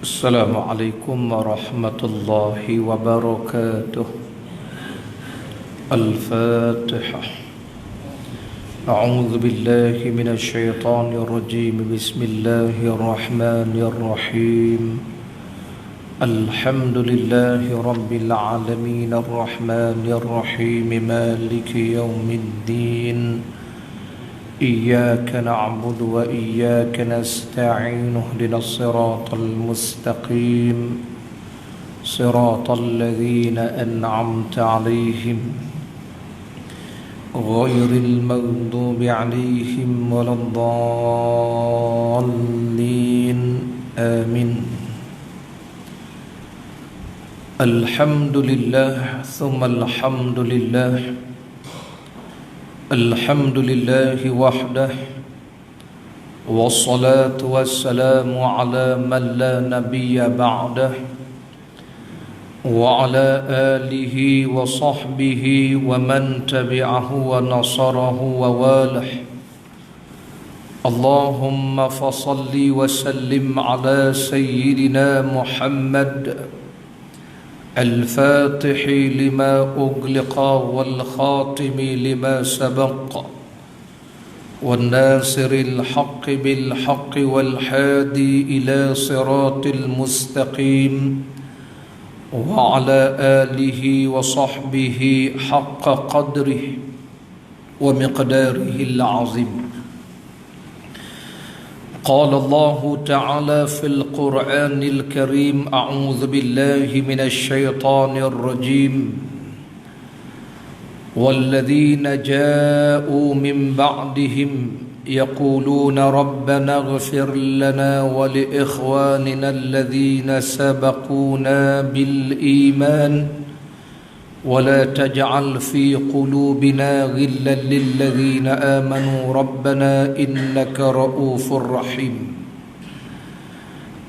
السلام عليكم ورحمة الله وبركاته. الفاتحة. أعوذ بالله من الشيطان الرجيم. بسم الله الرحمن الرحيم. الحمد لله رب العالمين الرحمن الرحيم مالك يوم الدين. إياك نعبد وإياك نستعين. اهدنا الصراط المستقيم صراط الذين أنعمت عليهم غير المغضوب عليهم ولا الضالين آمين. الحمد لله ثم الحمد لله. الحمد لله وحده والصلاة والسلام على من لا نبي بعده وعلى آله وصحبه ومن تبعه ونصره وواله. اللهم فصل وسلم على سيدنا محمد الفاتح لما أغلق والخاتم لما سبق والناصر الحق بالحق والهادي إلى صراط المستقيم وعلى آله وصحبه حق قدره ومقداره العظيم. قال الله تعالى في القرآن الكريم: أعوذ بالله من الشيطان الرجيم. والذين جاءوا من بعدهم يقولون ربنا اغفر لنا ولإخواننا الذين سبقونا بالإيمان ولا تجعل في قلوبنا غلا للذين آمنوا ربنا إنك رؤوف رحيم.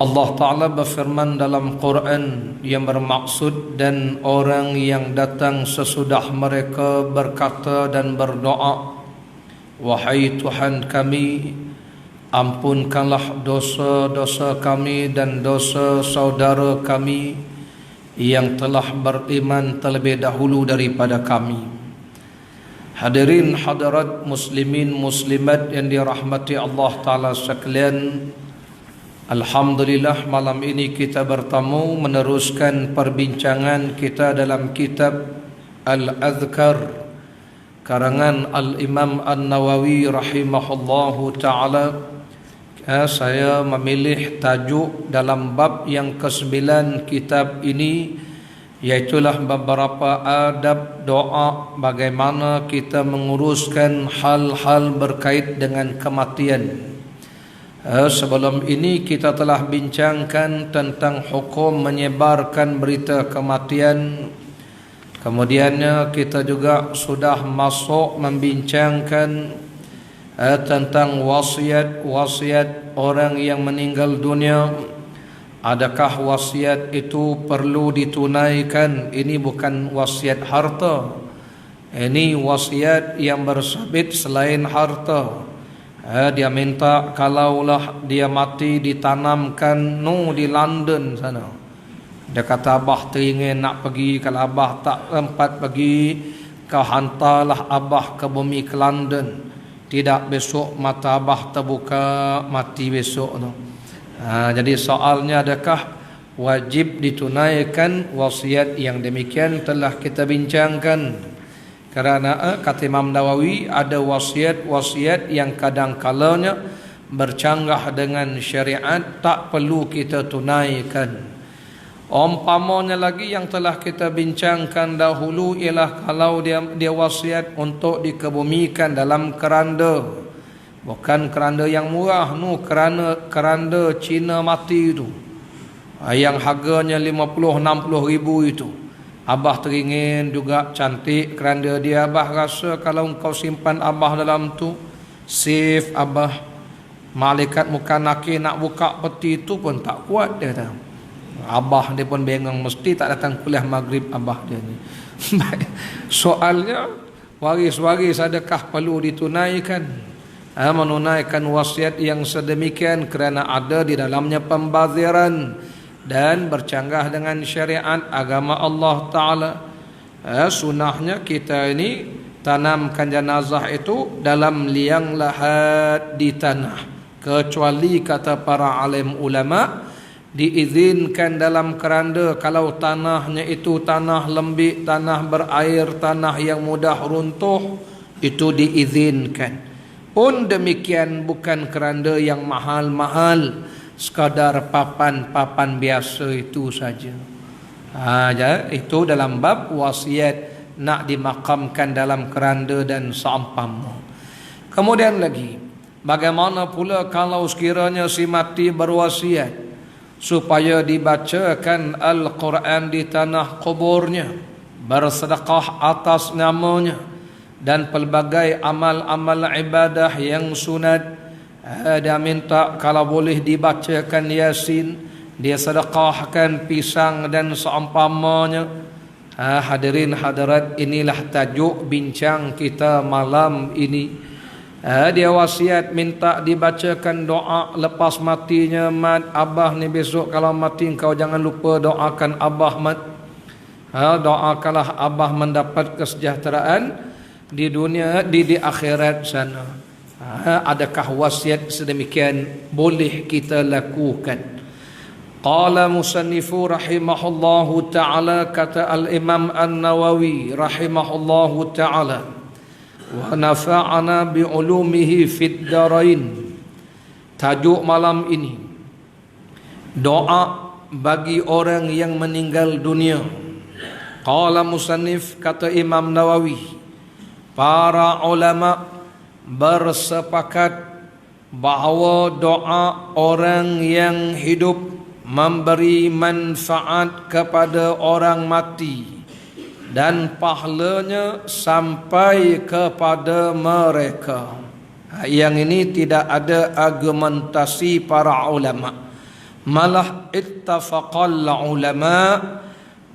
Allah Ta'ala berfirman dalam Quran yang bermaksud, dan orang yang datang sesudah mereka berkata dan berdoa, wahai Tuhan kami, ampunkanlah dosa-dosa kami dan dosa saudara kami yang telah beriman terlebih dahulu daripada kami. Hadirin hadirat muslimin muslimat yang dirahmati Allah Ta'ala sekalian, alhamdulillah malam ini kita bertemu meneruskan perbincangan kita dalam kitab Al-Adhkar karangan Al-Imam An-Nawawi rahimahullahu ta'ala. Saya memilih tajuk dalam bab yang ke-9 kitab ini, iaitulah beberapa adab doa, bagaimana kita menguruskan hal-hal berkait dengan kematian. Sebelum ini kita telah bincangkan tentang hukum menyebarkan berita kematian. Kemudiannya kita juga sudah masuk membincangkan tentang wasiat orang yang meninggal dunia. Adakah wasiat itu perlu ditunaikan? Ini bukan wasiat harta, ini wasiat yang bersabit selain harta. Dia minta kalaulah dia mati ditanamkan di London sana. Dia kata abah teringin nak pergi, kalau abah tak sempat pergi, kau hantarlah abah ke bumi ke London. Tidak besok mata abah terbuka mati besok tu. Jadi soalnya, adakah wajib ditunaikan wasiat yang demikian telah kita bincangkan. Kerana kata Imam Nawawi, ada wasiat-wasiat yang kadang-kalanya bercanggah dengan syariat, tak perlu kita tunaikan. Umpamanya lagi yang telah kita bincangkan dahulu ialah kalau dia wasiat untuk dikebumikan dalam keranda, bukan keranda yang murah, keranda Cina mati itu, yang harganya 50-60 ribu itu. Abah teringin juga cantik keranda dia. Abah rasa kalau engkau simpan abah dalam tu, safe abah, malaikat muka nakir nak buka peti itu pun tak kuat dia tahu. Abah dia pun bengong, mesti tak datang kuliah maghrib abah dia ni. Soalnya waris-waris adakah perlu ditunaikan? Menunaikan wasiat yang sedemikian kerana ada di dalamnya pembaziran, dan bercanggah dengan syariat agama Allah Ta'ala. Sunnahnya kita ini tanamkan jenazah itu dalam liang lahat di tanah, kecuali kata para alim ulama diizinkan dalam keranda kalau tanahnya itu tanah lembik, tanah berair, tanah yang mudah runtuh, itu diizinkan. Pun demikian bukan keranda yang mahal-mahal, sekadar papan-papan biasa itu saja. Itu dalam bab wasiat nak dimakamkan dalam keranda dan seumpama. Kemudian lagi, bagaimana pula kalau sekiranya si mati berwasiat supaya dibacakan Al-Quran di tanah kuburnya, bersedekah atas namanya, dan pelbagai amal-amal ibadah yang sunat. Dia minta kalau boleh dibacakan Yasin, dia sedekahkan pisang dan seumpamanya. Hadirin hadirat, inilah tajuk bincang kita malam ini. Dia wasiat minta dibacakan doa lepas matinya. Mat, abah ni besok kalau mati kau jangan lupa doakan abah, mat. Doakanlah abah mendapat kesejahteraan di dunia, di akhirat sana. Adakah wasiat sedemikian boleh kita lakukan? Qala musannifu rahimahullahu ta'ala, kata al-Imam An-Nawawi rahimahullahu ta'ala, wa nafa'ana bi'ulumihi fid darain. Tajuk malam ini, doa bagi orang yang meninggal dunia. Qala musannif, kata Imam Nawawi, para ulama bersepakat bahawa doa orang yang hidup memberi manfaat kepada orang mati dan pahalanya sampai kepada mereka. Yang ini tidak ada argumentasi para ulama. Malah ittafaqal ulama,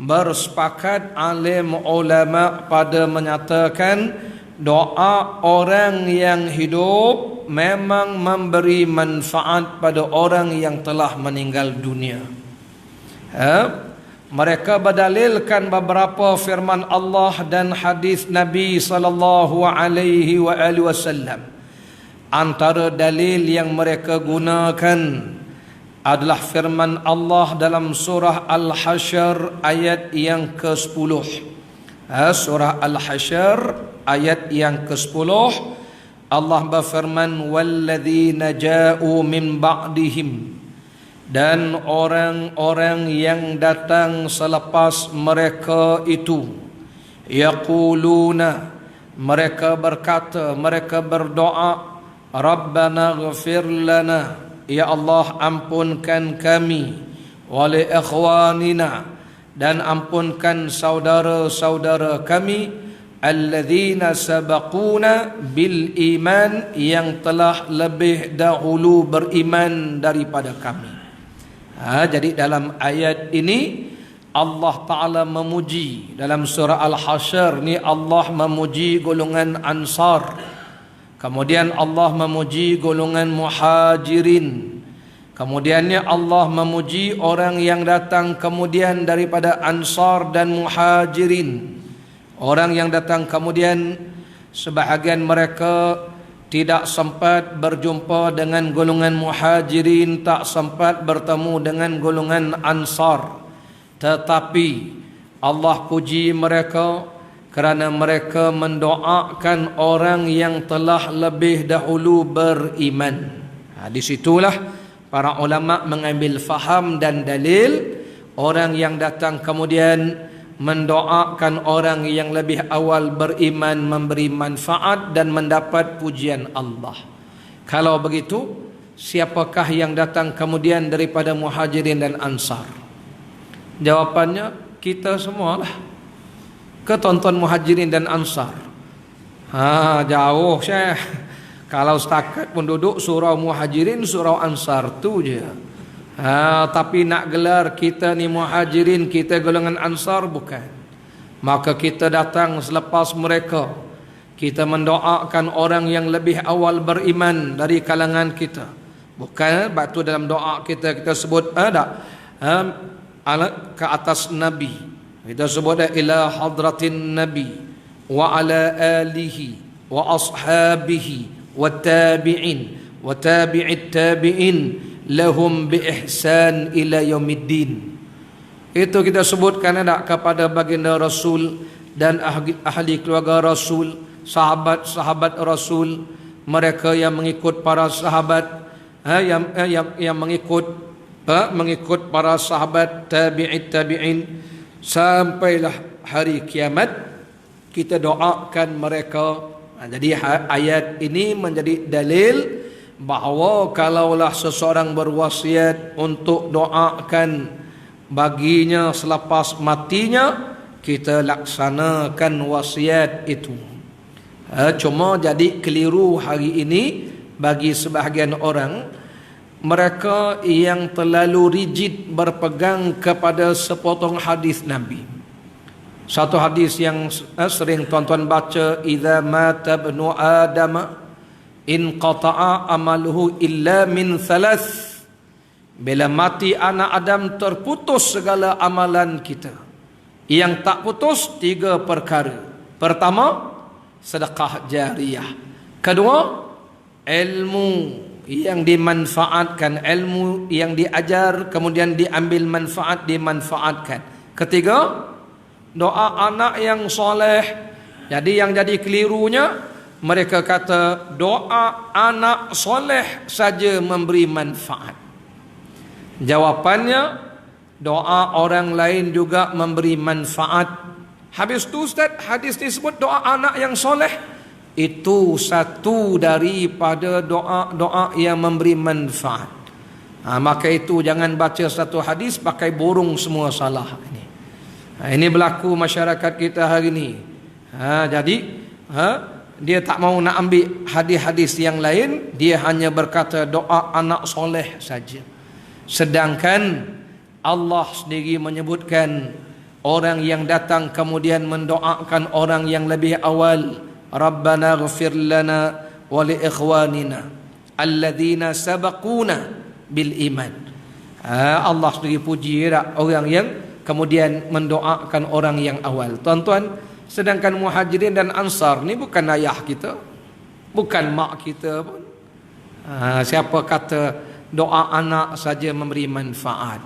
bersepakat alim ulama pada menyatakan doa orang yang hidup memang memberi manfaat pada orang yang telah meninggal dunia. Mereka berdalilkan beberapa firman Allah dan hadis Nabi sallallahu alaihi wasallam. Antara dalil yang mereka gunakan adalah firman Allah dalam surah Al-Hasyr ayat yang ke-10. Surah Al-Hasyr ayat yang ke-10, Allah berfirman, walladzina ja'u min ba'dihim, dan orang-orang yang datang selepas mereka itu, yaquluna, mereka berkata, mereka berdoa, Rabbana ghafir lana, ya Allah ampunkan kami, wa li ikhwanina, dan ampunkan saudara-saudara kami, alladzina sabaquna bil iman, yang telah lebih dahulu beriman daripada kami. Jadi dalam ayat ini Allah Ta'ala memuji, dalam surah Al-Hasyr ni Allah memuji golongan Ansar, kemudian Allah memuji golongan Muhajirin, kemudiannya Allah memuji orang yang datang kemudian daripada Ansar dan Muhajirin. Orang yang datang kemudian, sebahagian mereka tidak sempat berjumpa dengan golongan Muhajirin, tak sempat bertemu dengan golongan Ansar, tetapi Allah puji mereka kerana mereka mendoakan orang yang telah lebih dahulu beriman. Di situlah para ulama mengambil faham dan dalil orang yang datang kemudian mendoakan orang yang lebih awal beriman, memberi manfaat dan mendapat pujian Allah. Kalau begitu, siapakah yang datang kemudian daripada Muhajirin dan Ansar? Jawapannya kita semualah. Ketonton Muhajirin dan Ansar. Jauh Syekh. Kalau setakat penduduk surau Muhajirin, surau Ansar tu je. Tapi nak gelar kita ni Muhajirin, kita golongan Ansar, bukan. Maka kita datang selepas mereka, kita mendoakan orang yang lebih awal beriman dari kalangan kita. Bukan batu dalam doa kita sebut ke atas Nabi. Kita sebut ila hadratin Nabi wa ala alihi wa ashabihi wa tabi'in wa tabi'it tabi'in lahum bi ihsan ila yaumiddin. Itu kita sebutkan ada kepada baginda Rasul dan ahli keluarga Rasul, sahabat-sahabat Rasul, mereka yang mengikut para sahabat, yang mengikut para sahabat, tabi'it tabi'in sampailah hari kiamat. Kita doakan mereka. Jadi ayat ini menjadi dalil bahawa kalaulah seseorang berwasiat untuk doakan baginya selepas matinya, kita laksanakan wasiat itu. Cuma jadi keliru hari ini bagi sebahagian orang, mereka yang terlalu rigid berpegang kepada sepotong hadis Nabi. Satu hadis yang sering tuan-tuan baca, idza mata ibnu adam in qata'a amaluhu illa min thalath. Bila mati anak Adam, terputus segala amalan kita. Yang tak putus 3 perkara. Pertama, sedekah jariyah. Kedua, ilmu yang dimanfaatkan, ilmu yang diajar kemudian diambil manfaat, dimanfaatkan. Ketiga, doa anak yang soleh. Jadi yang jadi kelirunya, mereka kata doa anak soleh saja memberi manfaat. Jawapannya, doa orang lain juga memberi manfaat. Habis tu Ustaz, hadis disebut doa anak yang soleh. Itu satu daripada doa-doa yang memberi manfaat. Maka itu jangan baca satu hadis pakai burung semua salah. Ini berlaku masyarakat kita hari ini. Jadi dia tak mau nak ambil hadis-hadis yang lain, dia hanya berkata doa anak soleh saja. Sedangkan Allah sendiri menyebutkan orang yang datang kemudian mendoakan orang yang lebih awal, Rabbana ighfir lana wa li ikhwanina alladzina sabaquna bil iman. Allah sendiri puji orang yang kemudian mendoakan orang yang awal. Tuan-tuan, sedangkan Muhajirin dan Ansar ni bukan ayah kita, bukan mak kita pun. Siapa kata doa anak saja memberi manfaat?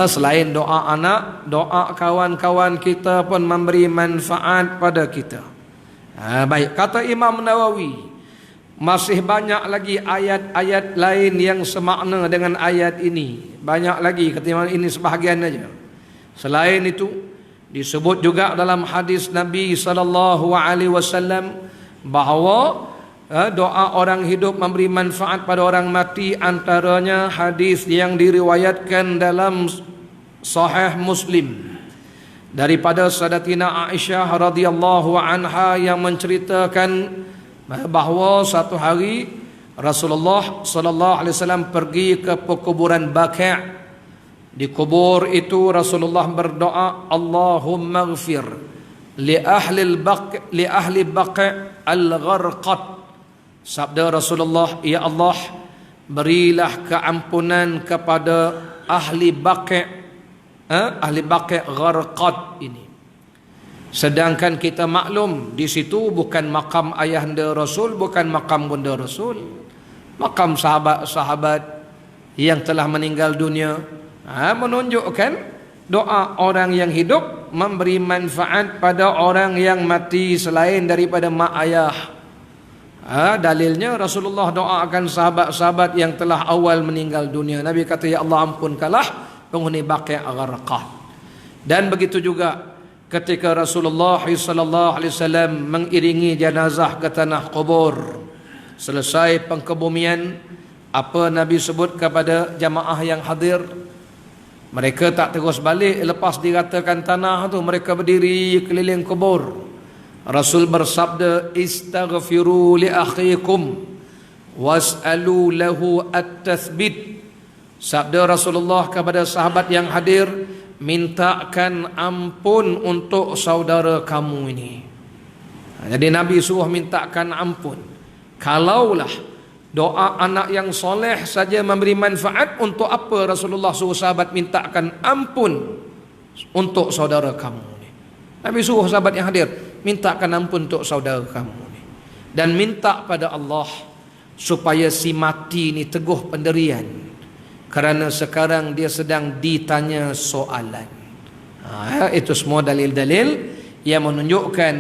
Selain doa anak, doa kawan-kawan kita pun memberi manfaat pada kita. Baik, kata Imam Nawawi, masih banyak lagi ayat-ayat lain yang semakna dengan ayat ini. Banyak lagi, kata Imam, ini sebahagian saja. Selain itu, disebut juga dalam hadis Nabi SAW bahawa doa orang hidup memberi manfaat pada orang mati. Antaranya hadis yang diriwayatkan dalam Sahih Muslim daripada Sayyidatina Aisyah radhiyallahu anha yang menceritakan bahawa satu hari Rasulullah sallallahu alaihi wasallam pergi ke kuburan Baqi'. Di kubur itu Rasulullah berdoa, Allahumma ighfir li ahli Baqi' al-gharqat. Sabda Rasulullah, ya Allah, berilah keampunan kepada ahli Baqi', ahli Baqi' gharqat ini. Sedangkan kita maklum di situ bukan makam ayahanda Rasul, bukan makam bunda Rasul, makam sahabat-sahabat yang telah meninggal dunia. Menunjukkan doa orang yang hidup memberi manfaat pada orang yang mati selain daripada mak ayah. Dalilnya Rasulullah doakan sahabat-sahabat yang telah awal meninggal dunia. Nabi kata, ya Allah, ampunkanlah penghuni Baqi' gharqat. Dan begitu juga ketika Rasulullah SAW mengiringi jenazah ke tanah kubur, selesai pengkebumian, apa Nabi sebut kepada jamaah yang hadir? Mereka tak terus balik lepas diratakan tanah tu, mereka berdiri keliling kubur. Rasul bersabda, istaghfiru li akhikum was'alu lahu at-tathbit. Sabda Rasulullah kepada sahabat yang hadir, mintakan ampun untuk saudara kamu ini. Jadi Nabi suruh mintakan ampun. Kalaulah Doa anak yang soleh saja memberi manfaat. Untuk apa Rasulullah suruh sahabat mintakan ampun untuk saudara kamu ni? Nabi suruh sahabat yang hadir, mintakan ampun untuk saudara kamu ni. Dan minta pada Allah supaya si mati ni teguh pendirian, kerana sekarang dia sedang ditanya soalan. Itu semua dalil-dalil yang menunjukkan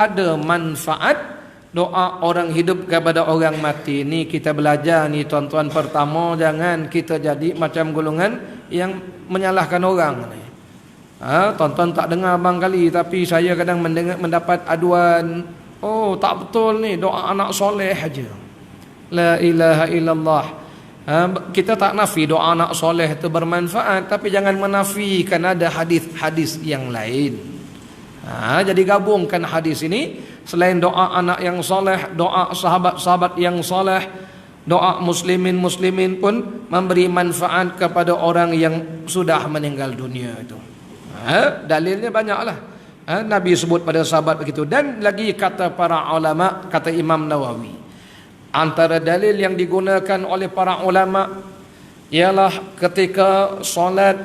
ada manfaat doa orang hidup kepada orang mati. Ni kita belajar ni tuan-tuan. Pertama, jangan kita jadi macam golongan yang menyalahkan orang ni. Tuan-tuan tak dengar abang kali, tapi saya kadang mendapat aduan, oh tak betul ni doa anak soleh aja. La ilaha illallah. Kita tak nafi doa anak soleh itu bermanfaat, tapi jangan menafikan ada hadis-hadis yang lain. Jadi gabungkan hadis ini, selain doa anak yang soleh, doa sahabat-sahabat yang soleh, doa muslimin pun memberi manfaat kepada orang yang sudah meninggal dunia itu. Dalilnya banyaklah. Nabi sebut pada sahabat begitu. Dan lagi kata para ulama, kata Imam Nawawi, antara dalil yang digunakan oleh para ulama ialah ketika solat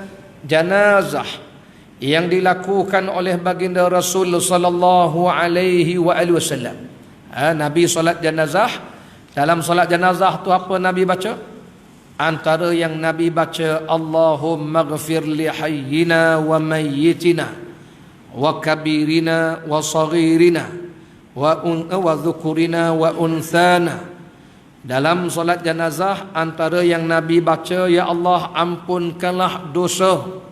janazah yang dilakukan oleh baginda Rasul sallallahu alaihi wasallam. Nabi solat janazah. Dalam solat janazah tu apa Nabi baca? Antara yang Nabi baca, Allahumma ghfir li hayyina wa mayyitina wa kabirina wa saghirina wa dhukurina wa unthana. Dalam solat janazah antara yang Nabi baca, ya Allah ampunkanlah dosa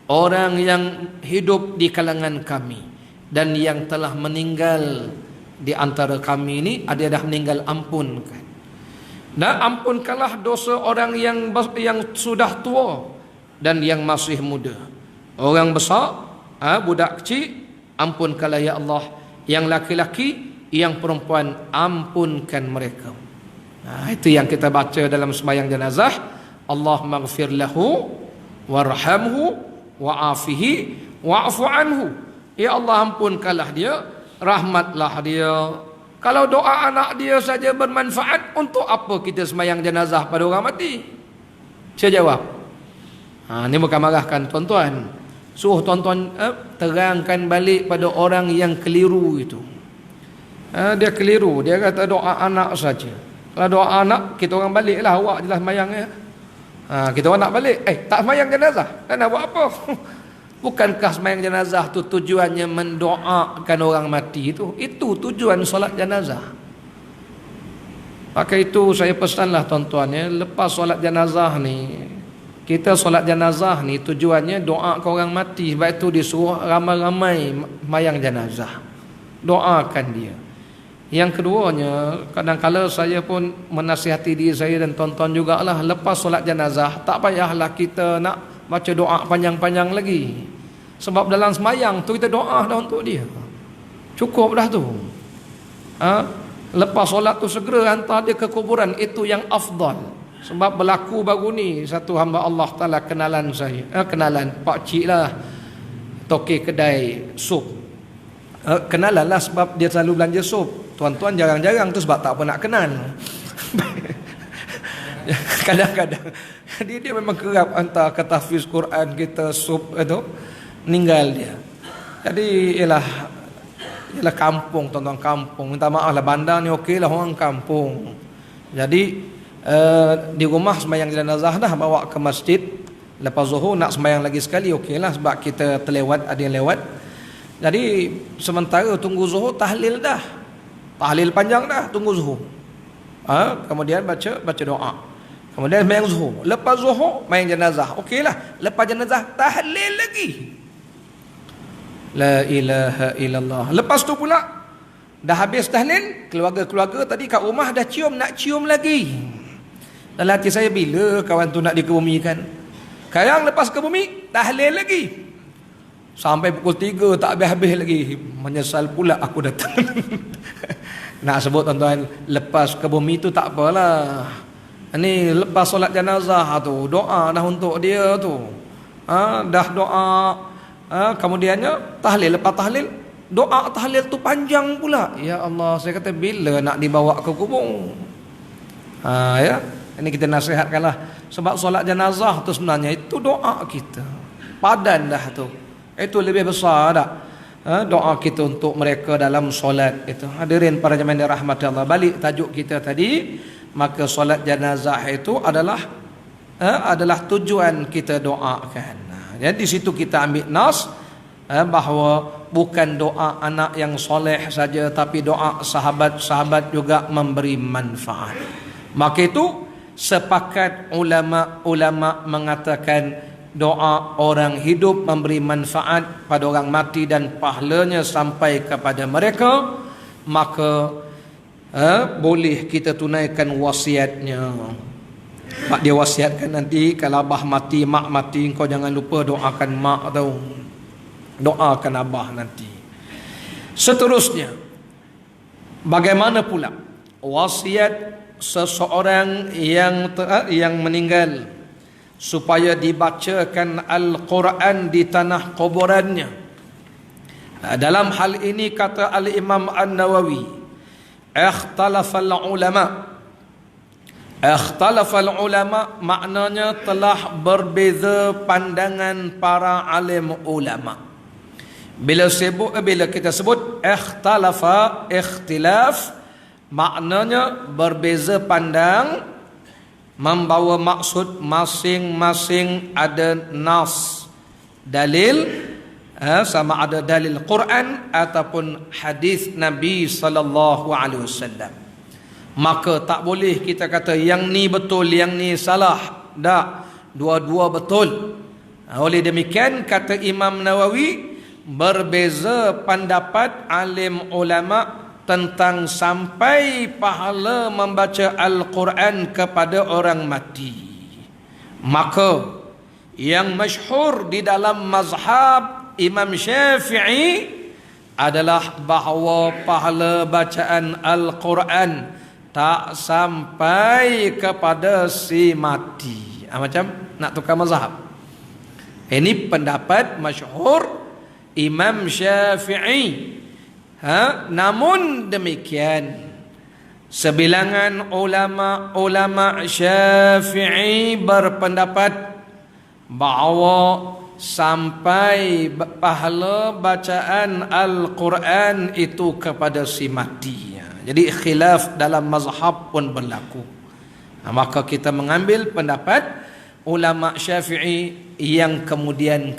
orang yang hidup di kalangan kami dan yang telah meninggal di antara kami ini, ada dah meninggal, ampunkan. Dan ampunkanlah dosa orang yang sudah tua dan yang masih muda. Orang besar, budak kecil, ampunkanlah ya Allah. Yang laki-laki, yang perempuan, ampunkan mereka. Itu yang kita baca dalam sembahyang jenazah. Allahumma ighfir lahu warhamhu wa'afihi wa'fu anhu. Ya Allah ampunkanlah dia, rahmatlah dia. Kalau doa anak dia saja bermanfaat, untuk apa kita sembahyang jenazah pada orang mati? Saya jawab, ini bukan marahkan tuan-tuan. Suruh tuan-tuan terangkan balik pada orang yang keliru itu. Dia keliru, dia kata doa anak saja. Kalau doa anak, kita orang balik lah, awak jelas sembahyangnya. Kita orang nak balik, tak sembahyang jenazah, nak buat apa? Bukankah sembahyang jenazah tu tujuannya mendoakan orang mati itu? Itu tujuan solat jenazah. Maka itu saya pesanlah tuan-tuan ya, lepas solat jenazah ni, kita solat jenazah ni tujuannya doa ke orang mati. Sebab itu disuruh ramai-ramai sembahyang jenazah, doakan dia. Yang keduanya, kadang-kadang saya pun menasihati diri saya dan tuan-tuan jugalah, lepas solat jenazah tak payahlah kita nak baca doa panjang-panjang lagi. Sebab dalam sembahyang tu kita doa dah untuk dia, cukup dah tu. Lepas solat tu segera hantar dia ke kuburan, itu yang afdal. Sebab berlaku baru ni, satu hamba Allah Ta'ala kenalan saya, kenalan pakcik lah, tokek kedai sup. Kenalan lah sebab dia selalu belanja sup. Tuan-tuan jarang-jarang tu sebab tak apa nak kenal. Kadang-kadang dia memang kerap hantar ke tahfiz Quran kita sup itu, meninggal dia. Jadi ialah kampung, tuan-tuan, kampung. Minta maaf lah, bandar ni okey lah, orang kampung. Jadi di rumah sembahyang jenazah dah, bawa ke masjid. Lepas zuhur nak sembahyang lagi sekali, okey lah, sebab kita terlewat, ada yang lewat. Jadi sementara tunggu zuhur, tahlil dah. Tahlil panjang dah, tunggu zuhur. Kemudian baca doa. Kemudian sembahyang zuhur. Lepas zuhur main jenazah. Okeylah, lepas jenazah tahlil lagi. La ilaha illallah. Lepas tu pula dah habis tahlil, keluarga-keluarga tadi kat rumah dah cium, nak cium lagi. Dalam hati saya, bila kawan tu nak dikebumikan? Sekarang lepas ke bumi, tahlil lagi. Sampai pukul 3 tak habis-habis lagi. Menyesal pula aku datang. Nak sebut tuan-tuan, lepas ke bumi tu tak apalah. Ini lepas solat jenazah tu, doa dah untuk dia tu. Dah doa. Kemudiannya tahlil, lepas tahlil, doa tahlil tu panjang pula. Ya Allah, saya kata bila nak dibawa ke kubur? Ya, ini kita nasihatkanlah. Sebab solat jenazah tu sebenarnya itu doa kita. Padan dah tu. Itu lebih besar dah. Doa kita untuk mereka dalam solat itu. Hadirin para jemaah yang dirahmati Allah, balik tajuk kita tadi, maka solat jenazah itu adalah tujuan kita doakan. Jadi di situ kita ambil nas bahawa bukan doa anak yang soleh saja, tapi doa sahabat-sahabat juga memberi manfaat. Maka itu sepakat ulama mengatakan doa orang hidup memberi manfaat pada orang mati dan pahalanya sampai kepada mereka, maka boleh kita tunaikan wasiatnya. Mak dia wasiatkan nanti kalau abah mati, mak mati, kau jangan lupa doakan mak atau doakan abah nanti. Seterusnya, bagaimana pula wasiat seseorang yang meninggal supaya dibacakan Al-Quran di tanah kuburannya? Dalam hal ini kata Al-Imam An-Nawawi, ikhtalafal ulama maknanya telah berbeza pandangan para alim ulama. Bila kita sebut ikhtilaf, maknanya berbeza pandang, membawa maksud masing-masing ada nas, dalil, sama ada dalil Quran ataupun hadis Nabi sallallahu alaihi wasallam. Maka tak boleh kita kata yang ni betul, yang ni salah. Tak, dua-dua betul. Oleh demikian kata Imam Nawawi, berbeza pendapat alim ulama tentang sampai pahala membaca Al-Quran kepada orang mati. Maka yang masyhur di dalam mazhab Imam Syafi'i adalah bahawa pahala bacaan Al-Quran tak sampai kepada si mati. Macam nak tukar mazhab. Ini pendapat masyhur Imam Syafi'i. Namun demikian, sebilangan ulama Syafi'i berpendapat bahawa sampai pahala bacaan Al-Quran itu kepada si mati. Jadi khilaf dalam mazhab pun berlaku. Maka kita mengambil pendapat ulama Syafi'i yang kemudian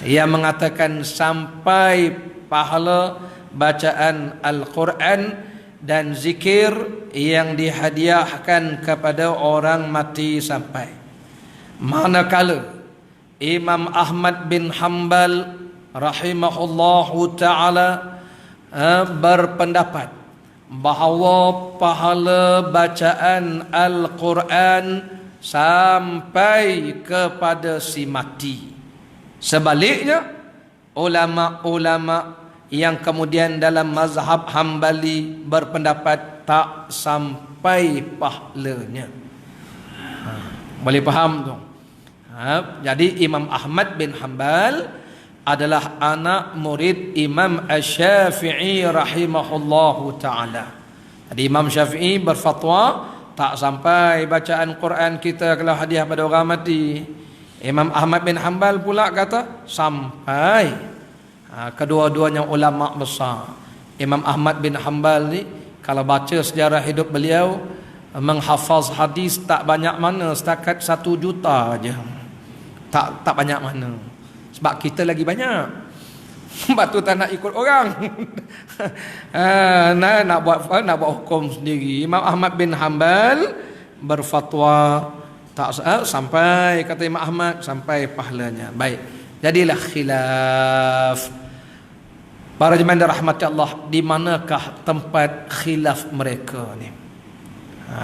ia mengatakan sampai pahala bacaan Al-Quran dan zikir yang dihadiahkan kepada orang mati sampai. Manakala Imam Ahmad bin Hanbal rahimahullahu ta'ala berpendapat bahawa pahala bacaan Al-Quran sampai kepada si mati. Sebaliknya, ulama-ulama yang kemudian dalam mazhab Hambali berpendapat tak sampai pahalanya. Boleh faham tu? Jadi Imam Ahmad bin Hanbal adalah anak murid Imam Asy-Syafi'i rahimahullahu ta'ala. Jadi Imam Syafi'i berfatwa tak sampai bacaan Quran kita kalau hadiah pada orang mati. Imam Ahmad bin Hanbal pula kata sampai. Kedua-duanya ulama besar. Imam Ahmad bin Hanbal ni kalau baca sejarah hidup beliau, menghafaz hadis tak banyak mana, setakat 1 juta aja. Tak banyak mana. Sebab kita lagi banyak. Sebab tu tak nak ikut orang. Nak buat hukum sendiri. Imam Ahmad bin Hanbal berfatwa tak sampai, kata Imam Ahmad, sampai pahalanya. Baik. Jadilah khilaf. Para jemaah rahmati Allah, di manakah tempat khilaf mereka ni?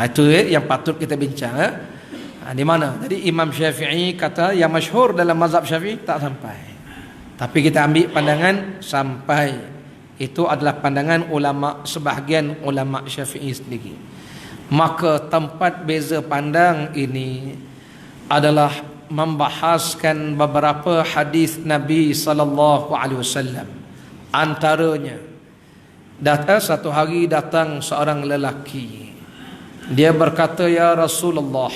Itu yang patut kita bincang. Di mana? Jadi Imam Syafi'i kata yang masyhur dalam mazhab Syafi'i tak sampai. Tapi kita ambil pandangan sampai. Itu adalah pandangan ulama, sebahagian ulama Syafi'i sendiri. Maka tempat beza pandang ini adalah membahaskan beberapa hadis Nabi sallallahu alaihi wasallam. Antaranya, satu hari datang seorang lelaki. Dia berkata, "Ya Rasulullah,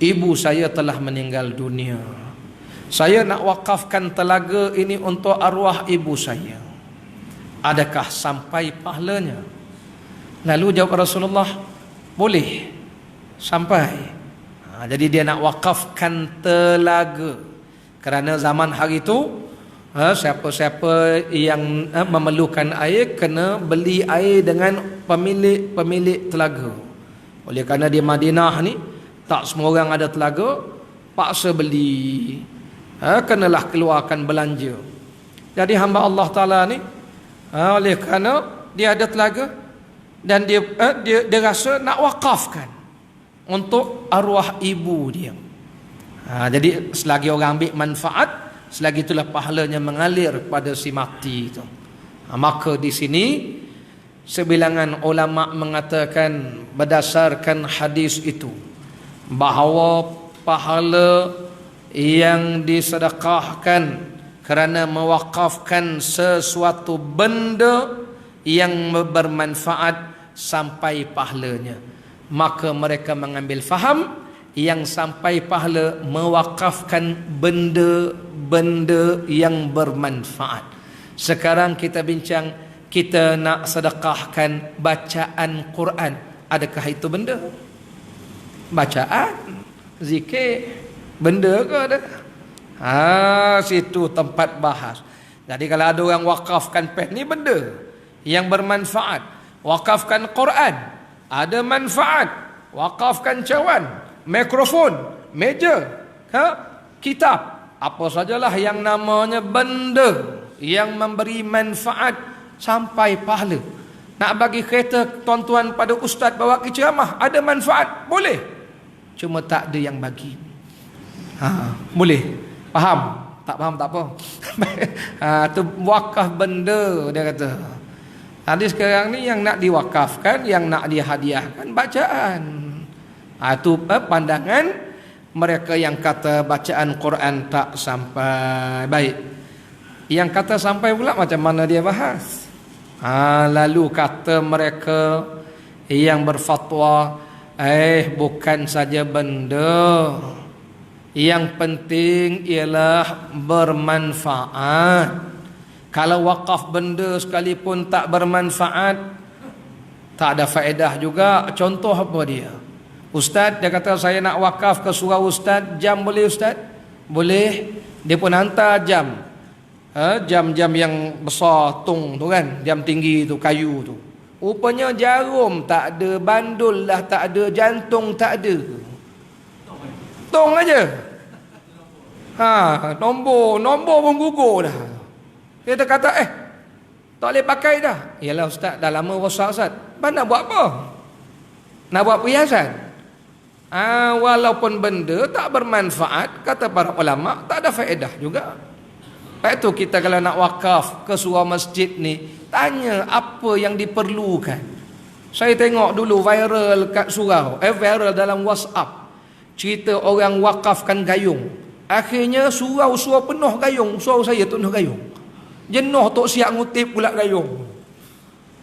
ibu saya telah meninggal dunia. Saya nak wakafkan telaga ini untuk arwah ibu saya. Adakah sampai pahalanya?" Lalu jawab Rasulullah, "Boleh sampai." Jadi dia nak wakafkan telaga. Kerana zaman hari itu, siapa-siapa yang memerlukan air kena beli air dengan pemilik telaga. Oleh kerana di Madinah ni tak semua orang ada telaga, paksa beli. Kenalah keluarkan belanja. Jadi hamba Allah Ta'ala ni, oleh kerana dia ada telaga dan dia rasa nak wakafkan untuk arwah ibu dia. Jadi selagi orang ambil manfaat, selagi itulah pahalanya mengalir pada si mati itu. Maka di sini sebilangan ulama mengatakan berdasarkan hadis itu bahawa pahala yang disedekahkan kerana mewakafkan sesuatu benda yang bermanfaat sampai pahalanya. Maka mereka mengambil faham yang sampai pahala mewakafkan benda-benda yang bermanfaat. Sekarang kita bincang, kita nak sedekahkan bacaan Quran. Adakah itu benda? Bacaan, zikir, benda ke ada? Situ tempat bahas. Jadi kalau ada orang wakafkan pen ni benda yang bermanfaat. Wakafkan Quran, ada manfaat. Wakafkan cawan, mikrofon, meja, kitab, apa sajalah yang namanya benda yang memberi manfaat sampai pahala. Nak bagi kereta tuan-tuan pada ustaz bawa ke ceramah, ada manfaat, boleh. Cuma tak ada yang bagi. Boleh. Faham? Tak faham tak apa. Tu wakaf benda dia kata. Hadis sekarang ni yang nak diwakafkan, yang nak dihadiahkan bacaan. Itu pandangan mereka yang kata bacaan Quran tak sampai. Baik. Yang kata sampai pula macam mana dia bahas? Lalu kata mereka yang berfatwa, bukan saja benda, yang penting ialah bermanfaat. Kalau wakaf benda sekalipun tak bermanfaat, tak ada faedah juga. Contoh apa dia? Ustaz dia kata saya nak wakaf ke surau ustaz, jam boleh ustaz? Boleh. Dia pun hantar jam. Jam-jam yang besar tung tu kan, jam tinggi tu, kayu tu. Rupanya jarum tak ada, bandul lah tak ada, jantung tak ada. Tung aja. Nombor pun gugur dah. Dia kata tak boleh pakai dah. Yalah ustaz, dah lama rosak ustaz. Nak buat apa? Nak buat perhiasan? Walaupun benda tak bermanfaat, kata para ulama, tak ada faedah juga. Lepas tu kita kalau nak wakaf ke surau masjid ni, tanya apa yang diperlukan. Saya tengok dulu viral kat surau, viral dalam WhatsApp, cerita orang wakafkan gayung. Akhirnya surau penuh gayung. Surau saya penuh gayung. Jenuh tok siap ngutip pula gayung.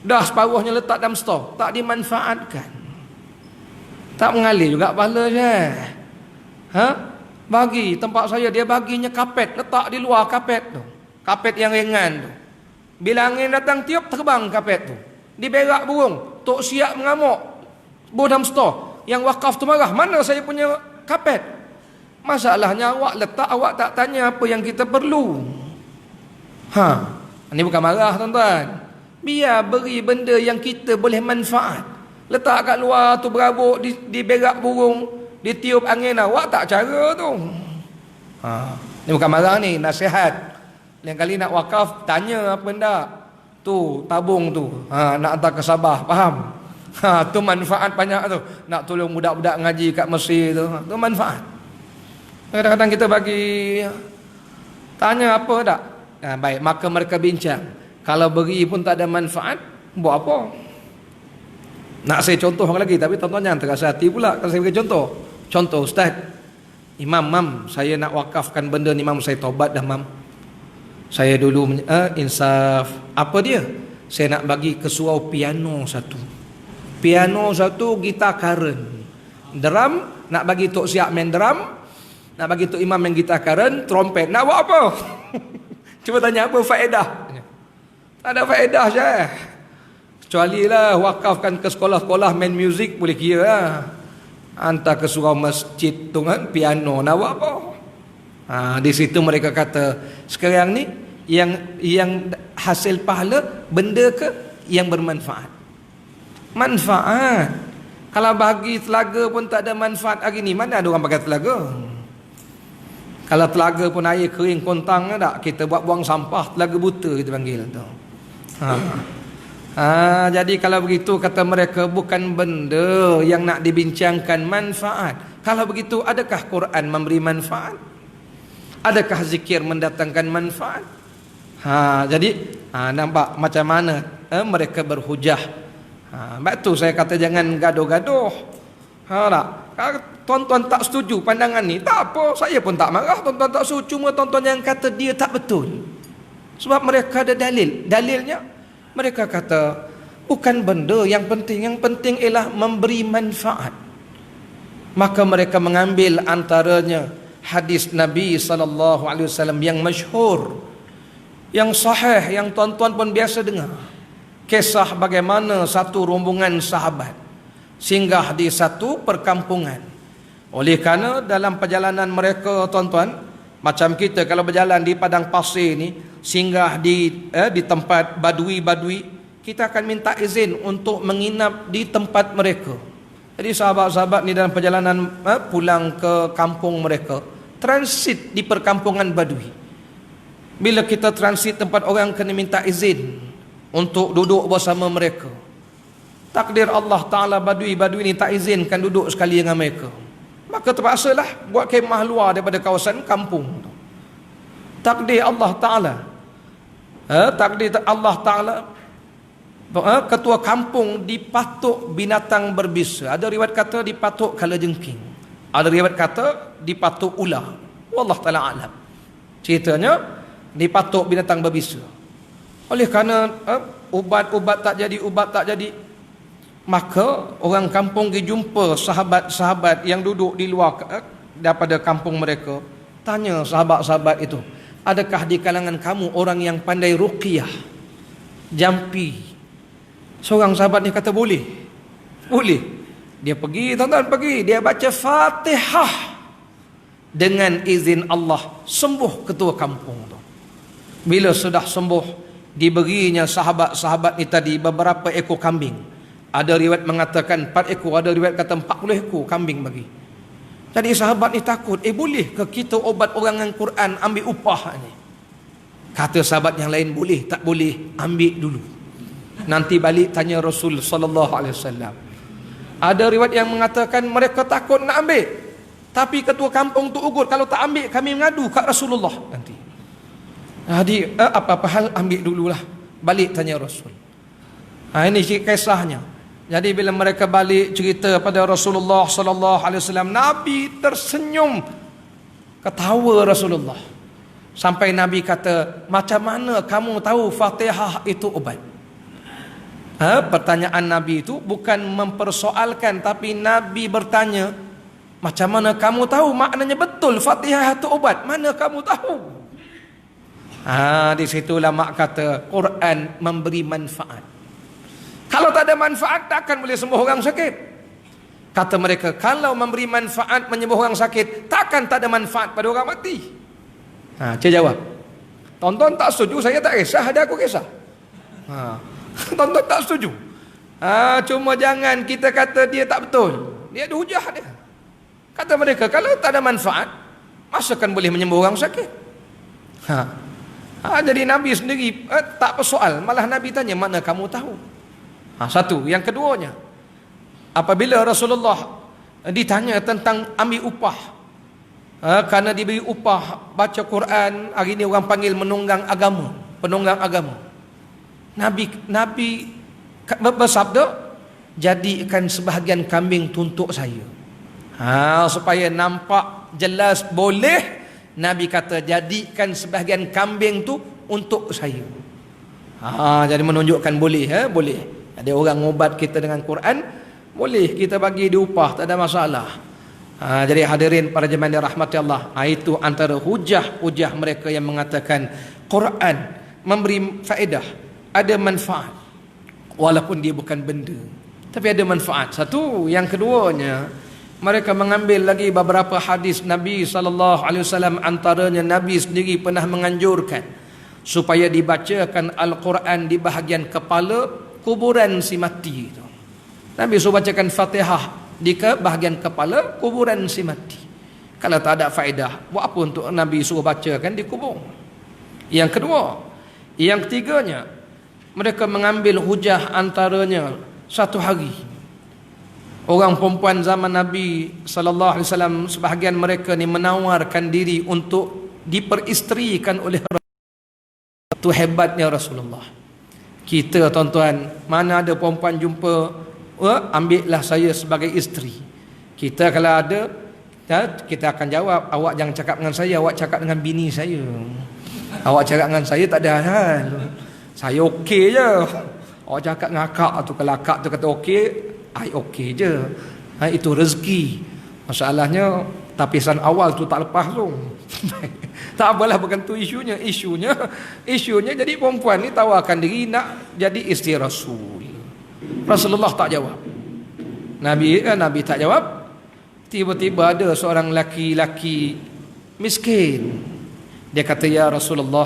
Dah separuhnya letak dalam stor, tak dimanfaatkan. Tak mengalir juga pahala je. Bagi tempat saya, dia baginya kapet, letak di luar kapet tu. Kapet yang ringan tu. Bila angin datang tiup, terbang kapet tu. Diberak burung, tok siap mengamuk. Dalam stor, yang wakaf tu marah, mana saya punya kapet? Masalahnya awak letak, awak tak tanya apa yang kita perlu. Ini bukan marah tuan-tuan. Biar beri benda yang kita boleh manfaat. Letak kat luar tu berabuk, diberak burung, ditiup angin, awak tak cara tu. Ini bukan marah ni, nasihat. Lain kali nak wakaf, tanya apa ndak. Tu tabung tu, nak hantar ke Sabah, faham? Tu manfaat banyak tu. Nak tolong budak-budak ngaji kat Mesir tu, tu manfaat. Kadang-kadang kita bagi, tanya apa tak? Baik, maka mereka bincang. Kalau beri pun tak ada manfaat, buat apa? Nak saya contoh lagi, tapi tuan-tuan jangan terasa hati pula kalau saya beri contoh. Contoh, ustaz, Imam, saya nak wakafkan benda ni, Imam, saya taubat dah, Mam. Saya dulu insaf. Apa dia? Saya nak bagi ke surau piano satu. Piano satu, gitar current. Drum, nak bagi tok siap main drum, nak bagi tok imam main gitar current, trompet. Nak buat apa? Cuba tanya apa faedah? Tak ada faedah je. Kecuali lah wakafkan ke sekolah-sekolah main muzik, boleh kira lah. Hantar ke surau masjid tu kan, piano. Nak buat apa? Di situ mereka kata, sekarang ni yang hasil pahala benda ke yang bermanfaat? Manfaat. Kalau bagi telaga pun tak ada manfaat hari ni, mana ada orang pakai telaga? Kalau telaga pun air kering kontang tak, kita buat buang sampah, telaga buta kita panggil tu. Jadi kalau begitu kata mereka, bukan benda yang nak dibincangkan manfaat. Kalau begitu, adakah Quran memberi manfaat? Adakah zikir mendatangkan manfaat? Jadi nampak macam mana mereka berhujah. Sebab tu saya kata jangan gaduh-gaduh. Tak? Tuan-tuan tak setuju pandangan ni, tak apa, saya pun tak marah. Tuan-tuan tak setuju, cuma tuan-tuan yang kata dia tak betul. Sebab mereka ada dalil. Dalilnya, mereka kata bukan benda yang penting ialah memberi manfaat. Maka mereka mengambil antaranya hadis Nabi SAW yang masyhur, yang sahih, yang tuan-tuan pun biasa dengar. Kisah bagaimana satu rombongan sahabat singgah di satu perkampungan. Oleh kerana dalam perjalanan mereka, tuan-tuan, macam kita kalau berjalan di padang pasir ni, singgah di tempat badui-badui, kita akan minta izin untuk menginap di tempat mereka. Jadi sahabat-sahabat ni dalam perjalanan pulang ke kampung mereka, transit di perkampungan badui. Bila kita transit tempat orang, kena minta izin untuk duduk bersama mereka. Takdir Allah Ta'ala, badui-badui ni tak izinkan duduk sekali dengan mereka. Maka terpaksalah buat kemah luar daripada kawasan kampung. Takdir Allah Ta'ala, ketua kampung dipatuk binatang berbisa. Ada riwayat kata dipatuk kalajengking, ada riwayat kata dipatuk ular. Wallah Ta'ala alam. Ceritanya dipatuk binatang berbisa. Oleh kerana ubat tak jadi, maka orang kampung pergi jumpa sahabat-sahabat yang duduk di luar daripada kampung mereka. Tanya sahabat-sahabat itu, adakah di kalangan kamu orang yang pandai ruqyah, jampi? Seorang sahabat ni kata boleh. Dia pergi, tuan-tuan pergi, dia baca Fatihah, dengan izin Allah sembuh ketua kampung tu. Bila sudah sembuh, diberinya sahabat-sahabat ni tadi beberapa ekor kambing. Ada riwayat mengatakan 4 ekor, ada riwayat kata 40 ekor kambing bagi. Jadi sahabat ni takut, boleh ke kita obat orang dengan Quran ambil upah ni? Kata sahabat yang lain, boleh, tak boleh, ambil dulu, nanti balik tanya Rasul sallallahu alaihi wasallam. Ada riwayat yang mengatakan mereka takut nak ambil, tapi ketua kampung tu ugut, kalau tak ambil kami mengadu kat Rasulullah nanti. Jadi apa-apa hal ambil dululah, balik tanya Rasul. Ini kisahnya. Jadi bila mereka balik cerita pada Rasulullah sallallahu alaihi wasallam, Nabi tersenyum, ketawa Rasulullah. Sampai Nabi kata, macam mana kamu tahu Fatihah itu obat? Pertanyaan Nabi itu bukan mempersoalkan, tapi Nabi bertanya, macam mana kamu tahu? Maknanya betul Fatihah itu obat, mana kamu tahu? Di situ ulama kata Quran memberi manfaat. Kalau tak ada manfaat, takkan boleh sembuh orang sakit. Kata mereka, kalau memberi manfaat menyembuh orang sakit, takkan tak ada manfaat pada orang mati. Cik jawab, tonton tak setuju, saya tak kisah, ada aku kisah. Tonton tak setuju. Cuma jangan kita kata dia tak betul, dia ada hujah dia. Kata mereka, kalau tak ada manfaat, masa kan boleh menyembuh orang sakit? Jadi Nabi sendiri tak persoal, malah Nabi tanya, mana kamu tahu? Satu. Yang keduanya, apabila Rasulullah ditanya tentang ambil upah, kerana diberi upah baca Quran, hari ini orang panggil penunggang agama. Nabi bersabda, jadikan sebahagian kambing untuk saya. Supaya nampak jelas boleh, Nabi kata jadikan sebahagian kambing tu untuk saya. Jadi menunjukkan boleh, boleh. Ada orang ngobat kita dengan Quran, boleh kita bagi dia upah, tak ada masalah. Jadi hadirin para jemaah yang dirahmati Allah, itu antara hujah mereka yang mengatakan Quran memberi faedah, ada manfaat walaupun dia bukan benda, tapi ada manfaat. Satu. Yang keduanya, mereka mengambil lagi beberapa hadis Nabi SAW, antaranya Nabi sendiri pernah menganjurkan supaya dibacakan Al-Quran di bahagian kepala kuburan si mati itu. Nabi suruh bacakan Fatihah di bahagian kepala kuburan si mati. Kalau tak ada faedah, buat apa untuk Nabi suruh bacakan di kubur? Yang kedua. Yang ketiganya, mereka mengambil hujah antaranya satu hari. Orang perempuan zaman Nabi SAW, sebahagian mereka ni menawarkan diri untuk diperistrikan oleh Rasulullah. Itu hebatnya Rasulullah. Kita tuan-tuan, mana ada perempuan jumpa, ambillah saya sebagai isteri. Kita kalau ada, kita akan jawab, awak jangan cakap dengan saya, awak cakap dengan bini saya. Awak cakap dengan saya tak ada hal. Saya okey je. Awak cakap dengan akak tu, kalau akak tu kata okey, I okey je. Itu rezeki. Masalahnya tapisan awal tu tak lepas tu. Tak apalah, bukan tu isunya. Isunya jadi perempuan ni tawarkan diri nak jadi isteri Rasul. Rasulullah tak jawab. Nabi tak jawab. Tiba-tiba ada seorang laki-laki miskin. Dia kata, ya Rasulullah,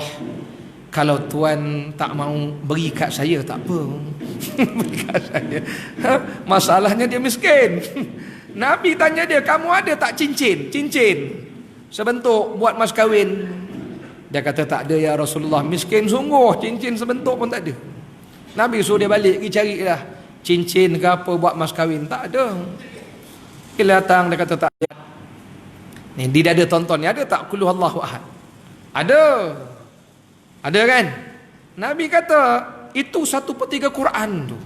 kalau tuan tak mau beri kat saya tak apa. Beri kat saya. Masalahnya dia miskin. Nabi tanya dia, kamu ada tak cincin sebentuk buat mas kahwin? Dia kata, tak ada ya Rasulullah. Miskin sungguh, cincin sebentuk pun tak ada. Nabi suruh dia balik pergi carilah cincin ke apa buat mas kahwin. Tak ada. Dia datang, dia kata tak ada. Ni dia ada tonton ni, ada tak qul huwallahu ahad? Ada kan? Nabi kata itu 1/3 Quran tu.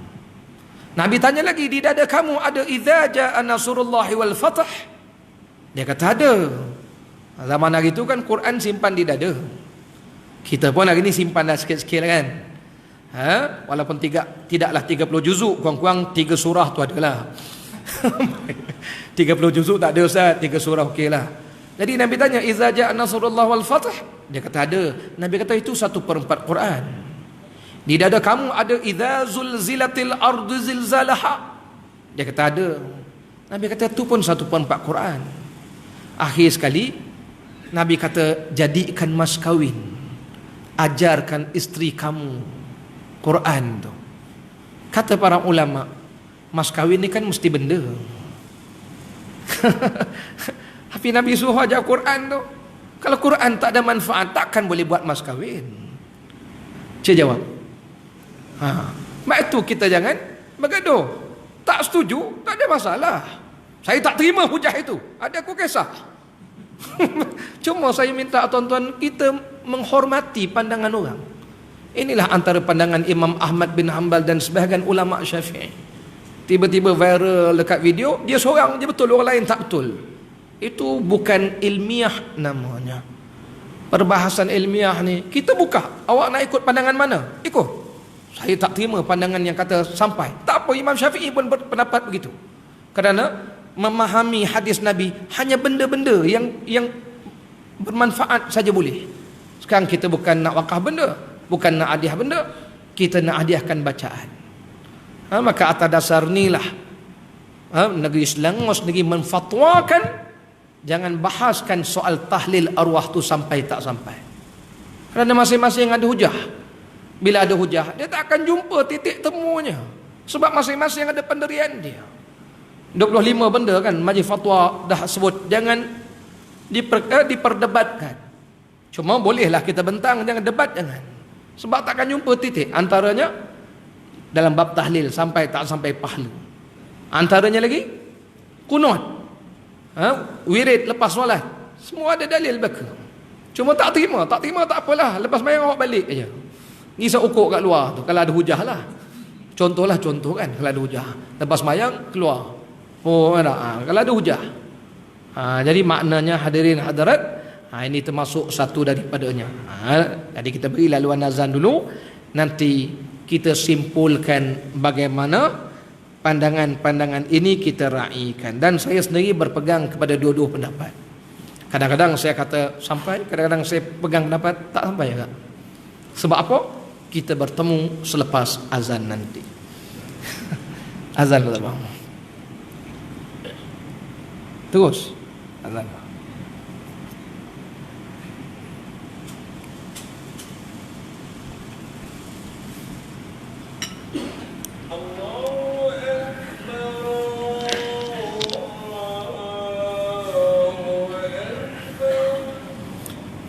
Nabi tanya lagi, di dada kamu ada idza jaa nasrullahi wal fath? Dia kata ada. Zaman hari itu kan Quran simpan di dada. Kita pun hari ni simpan dah sikit-sikit kan. Walaupun tidaklah 30 juzuk, kurang-kurang 3 surah tu adalah. 30 juzuk tak ada ustaz, 3 surah okeylah. Jadi Nabi tanya, idza jaa nasrullah wal fath? Dia kata ada. Nabi kata itu 1/4 Quran. Di dada kamu ada idza zulzilatil ardu zilzalaha? Dia kata ada. Nabi kata itu pun 1/4 Quran. Akhir sekali Nabi kata, jadikan mas kahwin, ajarkan isteri kamu Quran tu. Kata para ulama, mas kahwin ni kan mesti benda. Tapi Nabi suruh ajar Quran tu. Kalau Quran tak ada manfaat, takkan boleh buat mas kahwin. Cik jawab. Mak itu kita jangan bergaduh. Tak setuju, tak ada masalah. Saya tak terima hujah itu. Ada aku kisah. Cuma saya minta tuan-tuan kita menghormati pandangan orang. Inilah antara pandangan Imam Ahmad bin Hanbal dan sebahagian ulama Syafi'i. Tiba-tiba viral dekat video, dia seorang je betul, orang lain tak betul. Itu bukan ilmiah namanya. Perbahasan ilmiah ni kita buka. Awak nak ikut pandangan mana? Ikut. Saya tak terima pandangan yang kata sampai. Tak apa, Imam Syafi'i pun berpendapat begitu. Kerana memahami hadis Nabi hanya benda-benda yang bermanfaat saja boleh. Sekarang kita bukan nak wakaf benda, bukan nak hadiah benda, kita nak hadiahkan bacaan. Maka atas dasar inilah negeri Selangor sendiri menfatwakan jangan bahaskan soal tahlil arwah tu sampai tak sampai. Kerana masing-masing ada hujah. Bila ada hujah, dia tak akan jumpa titik temunya. Sebab masing-masing ada pendirian dia. 25 benda kan majlis fatwa dah sebut, jangan diperdebatkan. Cuma bolehlah kita bentang, jangan debat, jangan. Sebab tak akan jumpa titik. Antaranya dalam bab tahlil sampai tak sampai pahala. Antaranya lagi kunut. Wirid lepas solat, semua ada dalil baka. Cuma tak terima tak apalah, lepas mayang awak balik aja. Ngisap ukur kat luar tu kalau ada hujah lah. Contoh kan, kalau ada hujah lepas mayang keluar. Kalau ada hujah. Jadi maknanya hadirin hadirat, ini termasuk satu daripadanya. Jadi kita beri laluan azan dulu, nanti kita simpulkan bagaimana pandangan-pandangan ini kita raikan. Dan saya sendiri berpegang kepada dua-dua pendapat. Kadang-kadang saya kata sampai, kadang-kadang saya pegang pendapat tak sampai juga. Sebab apa? Kita bertemu selepas azan nanti. Azan betul. Terus azan.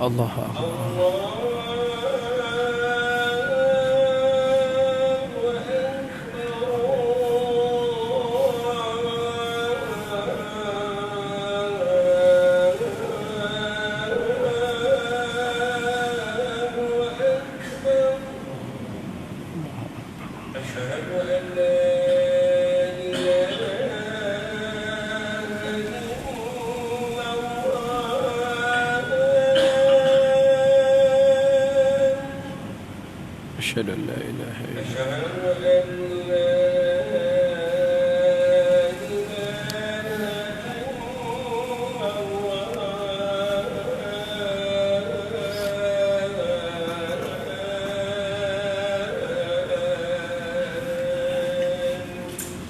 Allahu Akbar. أشهد أن لا إله إلا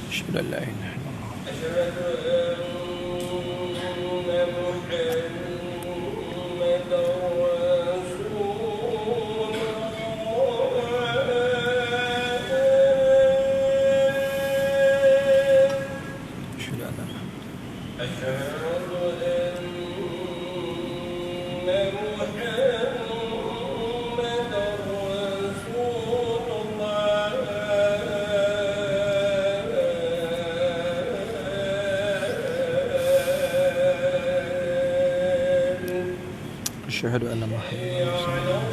أشهد أن لا إله إلا الله. أشهد أن محمدا رسول الله.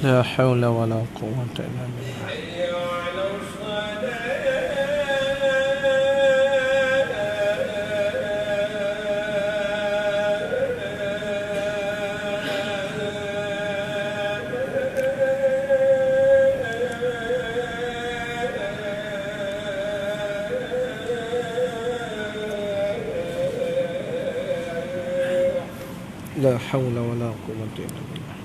لا حول ولا قوة إلا بالله. لا حول ولا قوة إلا بالله.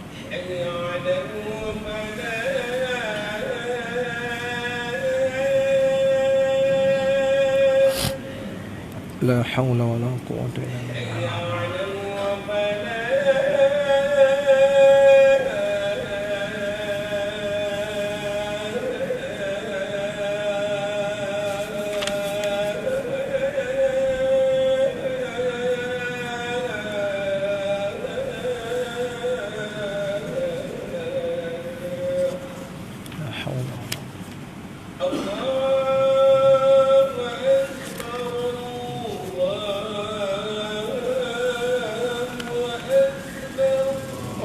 لا حول ولا قوة إلا بالله.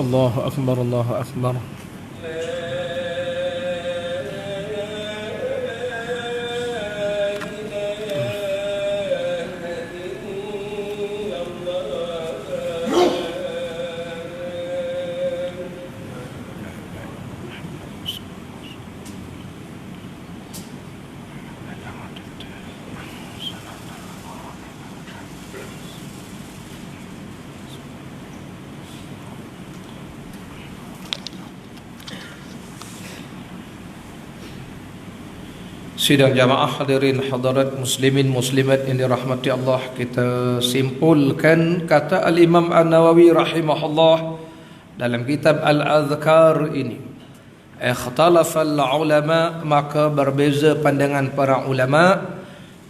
الله أكبر الله أكبر. Sidang jamaah hadirin hadirat muslimin muslimat yang dirahmati Allah, kita simpulkan kata Al-Imam An-Nawawi rahimahullah dalam kitab Al-Adhkar ini. Ikhtalafal ulama, maka berbeza pandangan para ulama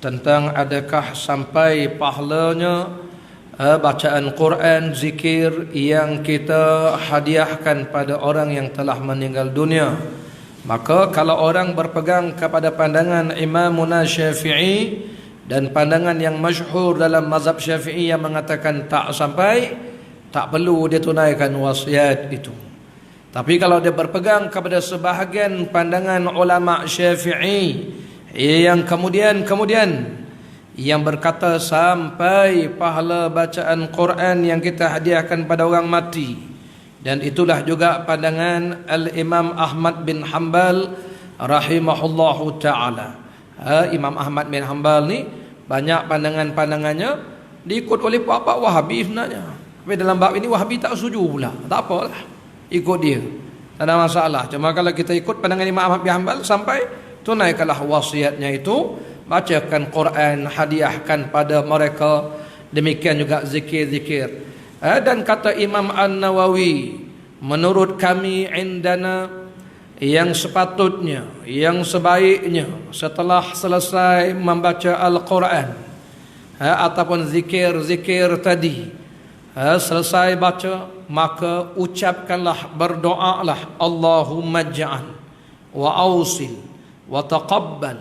tentang adakah sampai pahalanya bacaan Quran, zikir yang kita hadiahkan pada orang yang telah meninggal dunia. Maka kalau orang berpegang kepada pandangan Imamuna Syafi'i dan pandangan yang masyhur dalam mazhab Syafi'i yang mengatakan tak sampai, tak perlu dia tunaikan wasiat itu. Tapi kalau dia berpegang kepada sebahagian pandangan ulama Syafi'i yang kemudian yang berkata sampai pahala bacaan Quran yang kita hadiahkan pada orang mati. Dan itulah juga pandangan Al-Imam Ahmad bin Hanbal rahimahullahu ta'ala. Imam Ahmad bin Hanbal ni banyak pandangan-pandangannya diikut oleh puak-puak Wahabi sebenarnya. Tapi dalam bab ini Wahabi tak setuju pula. Tak apalah, ikut dia, tak ada masalah. Cuma kalau kita ikut pandangan Imam Ahmad bin Hanbal, sampai tunaikanlah wasiatnya itu, bacakan Quran, hadiahkan pada mereka. Demikian juga zikir-zikir. Dan kata Imam An-Nawawi, menurut kami indana, yang sepatutnya, yang sebaiknya setelah selesai membaca Al-Quran ataupun zikir-zikir tadi, selesai baca, maka ucapkanlah, berdoalah, Allahumma ja'al wa awsil wa taqabbal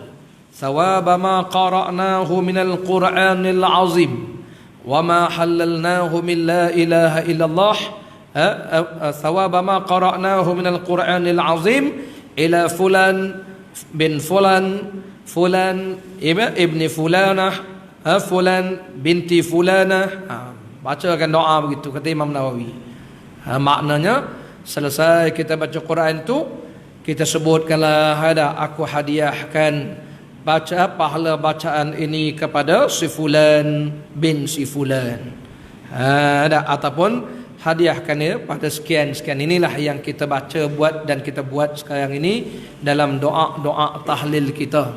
thawaba ma qara'nahu minal Qur'anil azim wa ma halalnahu min la ilaha illallah ثواب ما قرأناه من القرآن العظيم إلى فلان بن فلان فلان ابن فلانة فلان بنت فلانة. Bacakan doa begitu, kata Imam Nawawi. Maknanya selesai kita baca Quran itu, kita sebutkanlah, ada aku hadiahkan baca pahala bacaan ini kepada si fulan bin si fulan. Ada ataupun hadiahkan dia pada sekian-sekian. Inilah yang kita baca buat dan kita buat sekarang ini dalam doa-doa tahlil kita.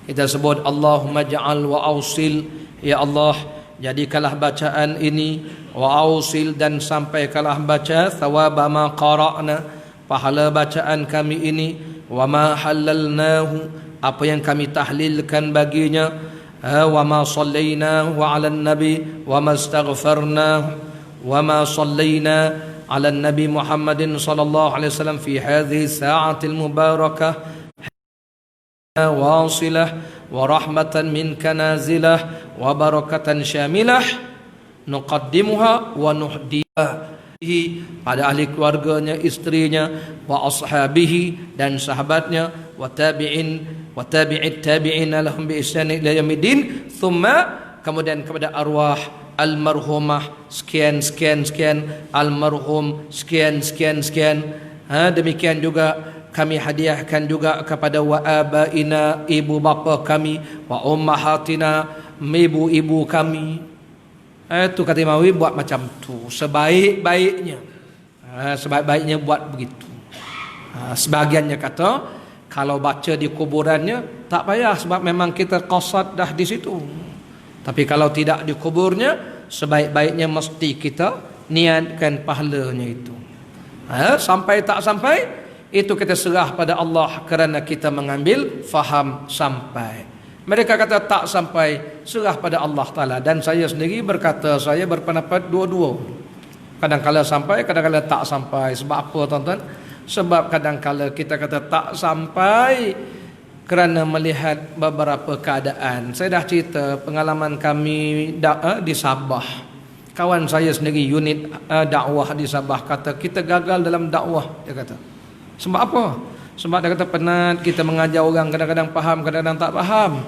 Kita sebut Allahumma ja'al wa awsil, ya Allah jadikanlah bacaan ini, wa awsil, dan sampaikanlah baca thawaba ma qara'na, pahala bacaan kami ini, wa ma halalnahu, apa yang kami tahlilkan baginya, wa ma sallainahu ala nabi wa ma astaghfarnahu وما صلينا على النبي محمد صلى الله عليه وسلم في هذه الساعة المباركة واصلة ورحمة منك نازلة وبركة شاملة نقدمها ونهديها pada ahli keluarganya, istrinya, wa ashabihi, dan sahabatnya, wa tabi'it tabi'ina lahum bi ihsan ila yaumiddin, thumma, kemudian kepada arwah almarhumah sekian, almarhum sekian. Demikian juga kami hadiahkan juga kepada wa abaina, ibu bapa kami, wa ummahatina, ibu-ibu kami. Itu kata Imam Nawawi, buat macam tu sebaik-baiknya. Sebaik-baiknya buat begitu. Sebahagiannya kata kalau baca di kuburannya tak payah, sebab memang kita qasad dah di situ. Tapi kalau tidak di kuburnya, sebaik-baiknya mesti kita niatkan pahalanya itu. Sampai tak sampai, itu kita serah pada Allah, kerana kita mengambil faham sampai. Mereka kata tak sampai, serah pada Allah Ta'ala. Dan saya sendiri berkata, saya berpendapat dua-dua. Kadang-kala sampai, kadang-kala tak sampai. Sebab apa tuan-tuan? Sebab kadang-kala kita kata tak sampai kerana melihat beberapa keadaan. Saya dah cerita pengalaman kami di Sabah. Kawan saya sendiri unit dakwah di Sabah kata kita gagal dalam dakwah, dia kata. Sebab apa? Sebab dia kata penat kita mengajar orang, kadang-kadang faham, kadang-kadang tak faham.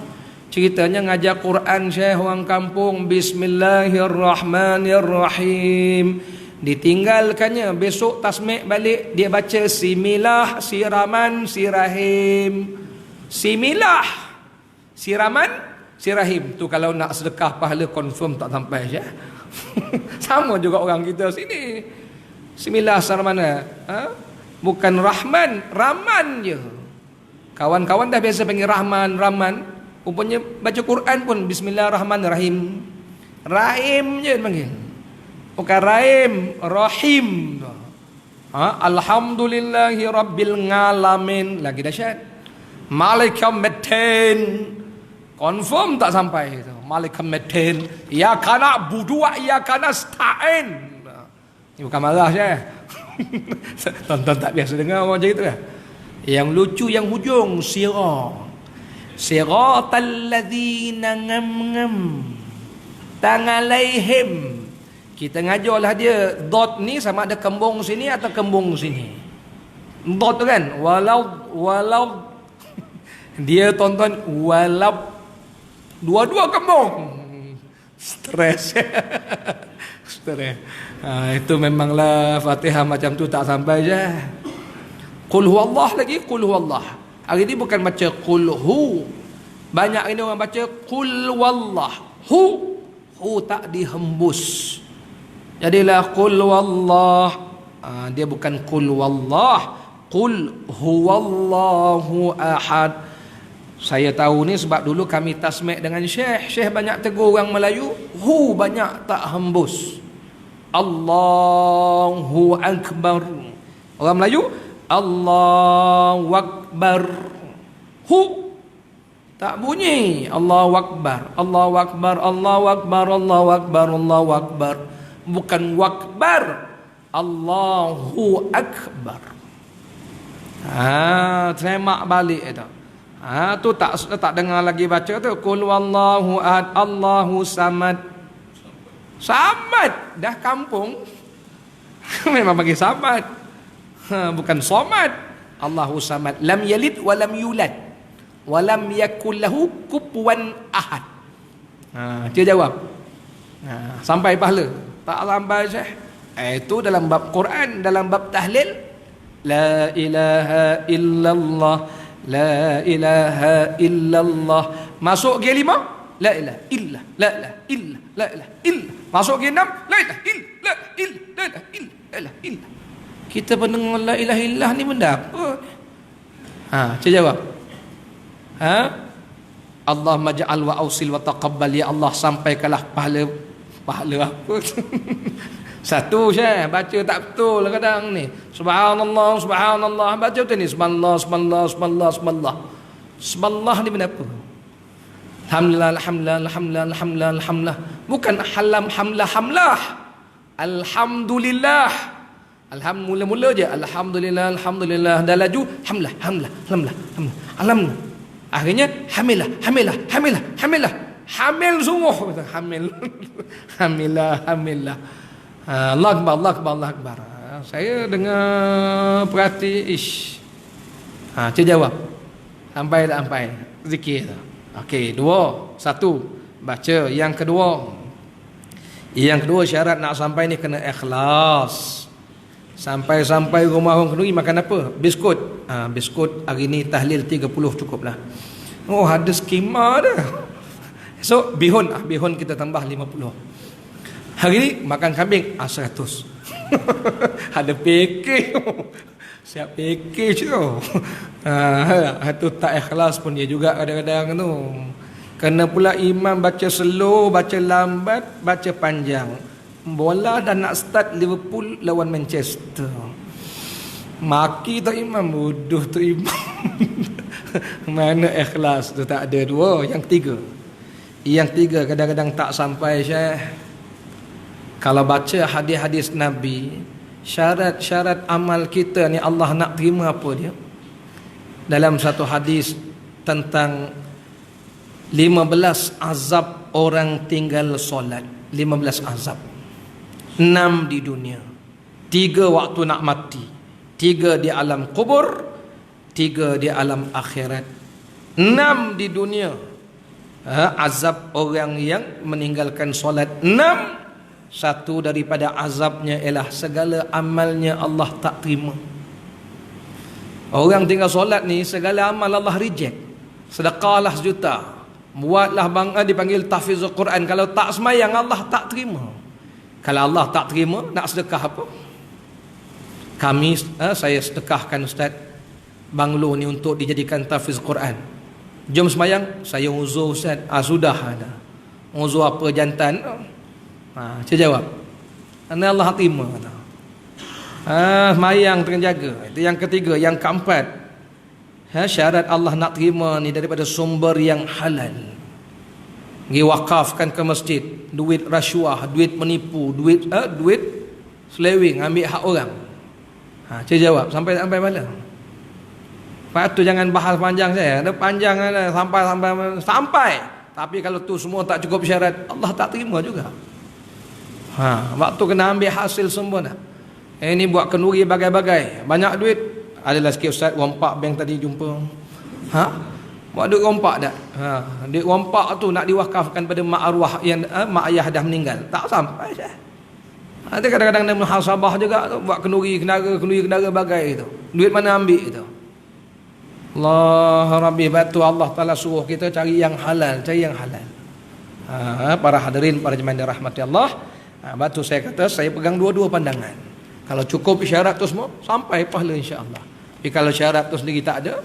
Ceritanya ngajar Quran Syekh orang kampung, Bismillahirrahmanirrahim, ditinggalkannya, besok tasmik balik dia baca similah, siraman, sirahim. Similah, siraman, sirahim. Tu kalau nak sedekah pahala confirm tak sampai je. Sama juga orang kita sini. Similah, siraman, bukan rahman, raman je. Kawan-kawan dah biasa panggil rahman, raman. Rupanya baca Quran pun Bismillahirrahmanirrahim. Rahim je panggil, bukan rahim, rahim. Alhamdulillahi rabbil ngalamin. Lagi dahsyat. Malikam metin, confirm tak sampai itu. Malikam metin, ya kana budua, ya kana stain. Ini bukan marah saya. Tonton tak biasa dengar macam itu ya. Yang lucu yang hujung siratal ladzina ngam tangalaihim. Kita ngajarlah dia, dot ni sama ada kembung sini atau kembung sini. Dot tu kan, walau dia tonton Dua-dua kampung. Stres. Stres. Itu memanglah Fatihah macam tu tak sampai je. Qul huwallah lagi, qul huwallah. Hari ni bukan baca qul hu. Banyak ini orang baca qul wallah. Hu tak dihembus. Jadilah qul wallah. Dia bukan qul wallah. Qul huwallahu ahad. Saya tahu ni sebab dulu kami tasmik dengan Syekh. Syekh banyak tegur orang Melayu, hu banyak tak hembus. Allahu akbar. Orang Melayu, Allahu akbar. Hu tak bunyi. Allahu akbar. Allahu akbar. Allahu akbar. Allahu akbar. Allahu akbar. Bukan wakbar. Allahu akbar. Semak balik itu. Tu tak dengar lagi baca tu. Qul wallahu ahad, Allahu samad. Samad dah kampung. Memang bagi samad. Bukan somad. Allahu samad. Lam yalid wa lam yulad. Wa lam yakul lahu kufuwan ahad. Dia jawab. Sampai pahala. Tak sampai Syekh. Itu dalam bab Quran, dalam bab tahlil. La ilaha illallah, la ilaha illallah. Masuk G5, la ilaha illallah, la ilaha illallah, la ilaha illallah. Masuk G6, la ilaha illallah, la ilaha illallah. Kita pendengar la ilaha illallah ni benda apa? Saya jawab. Allah maj'al wa ausil wa taqabbal, ya Allah sampaikanlah pahala apa? Satu Syekh baca tak betul kadang ni. Subhanallah, subhanallah. Baca betul ni. Subhanallah, subhanallah, subhanallah, subhanallah. Subhanallah ni benda apa? Alhamdulillah, alhamdulillah, alhamdulillah, alhamdulillah, alhamdulillah. Bukan hamlah. Alhamdulillah. Alhamdulillah mula je. Alhamdulillah, alhamdulillah. Dah laju, hamlah, hamlah, hamlah, hamlah. Alhamdulillah. Akhirnya hamilah, hamilah, hamilah, hamilah. Hamil sungguh. Hamil. Hamilah, hamilah. Allah Akbar, Allah Akbar, Allah Akbar. Saya dengar perhati Cik jawab. Sampai tak sampai? Zikir. Okey, 2, 1 baca. Yang kedua syarat nak sampai ni kena ikhlas. Sampai rumah orang kenduri makan apa? Biskut. Biskut hari ni tahlil 30 cukuplah. Oh, ada skema dah. So bihun kita tambah 50. Hari ni makan kambing 100. Ada package. Siap package tu. Itu tak ikhlas pun dia juga kadang-kadang tu. Kena pula imam baca slow, baca lambat, baca panjang. Bola dah nak start Liverpool lawan Manchester. Maki tu imam, bodoh tu imam. Mana ikhlas tu, tak ada. 2. Yang tiga kadang-kadang tak sampai Syekh. Kalau baca hadis-hadis Nabi, syarat-syarat amal kita ni Allah nak terima apa dia? Dalam satu hadis tentang 15 azab orang tinggal solat. 15 azab. 6 di dunia. 3 waktu nak mati. 3 di alam kubur. 3 di alam akhirat. 6 di dunia. Azab orang yang meninggalkan solat. 6. Satu daripada azabnya ialah segala amalnya Allah tak terima. Orang tinggal solat ni segala amal Allah reject. Sedekahlah 1 juta, buatlah bangga dipanggil tahfizul Quran. Kalau tak semayang Allah tak terima. Kalau Allah tak terima, nak sedekah apa? Saya sedekahkan Ustaz banglo ni untuk dijadikan tahfiz Quran. Jom semayang, saya uzur Ustaz. Sudah ada. Uzur apa jantan? Saya jawab, kerana Allah terima. Semayang terjaga. Itu yang ketiga. Yang keempat, syarat Allah nak terima ni daripada sumber yang halal. Diwakafkan ke masjid. Duit rasuah, duit menipu, duit selewing, ambil hak orang. Saya jawab, sampai mana? Lepas tu jangan bahas panjang saya. Ada panjang ada sampai. Tapi kalau tu semua tak cukup syarat, Allah tak terima juga. Waktu kena ambil hasil sempurna. Ini buat kenduri bagai-bagai. Banyak duit. Adalah sikit Ustaz, wang 4 bank tadi jumpa. Buat duit rompak tak? Duit rompak tu nak diwakafkan pada mak arwah yang mak ayah dah meninggal. Tak sampai dah. Ada kadang-kadang dia muhasabah juga tu, buat kenduri kenara bagai tu. Duit mana ambil tu? Allah Rabbi, batu Allah Taala suruh kita cari yang halal, para hadirin, para jemaah dirahmati Allah. Batu saya kata saya pegang dua-dua pandangan. Kalau cukup syarat tu semua, sampai pahala insya-Allah. Tapi kalau syarat tu sendiri tak ada,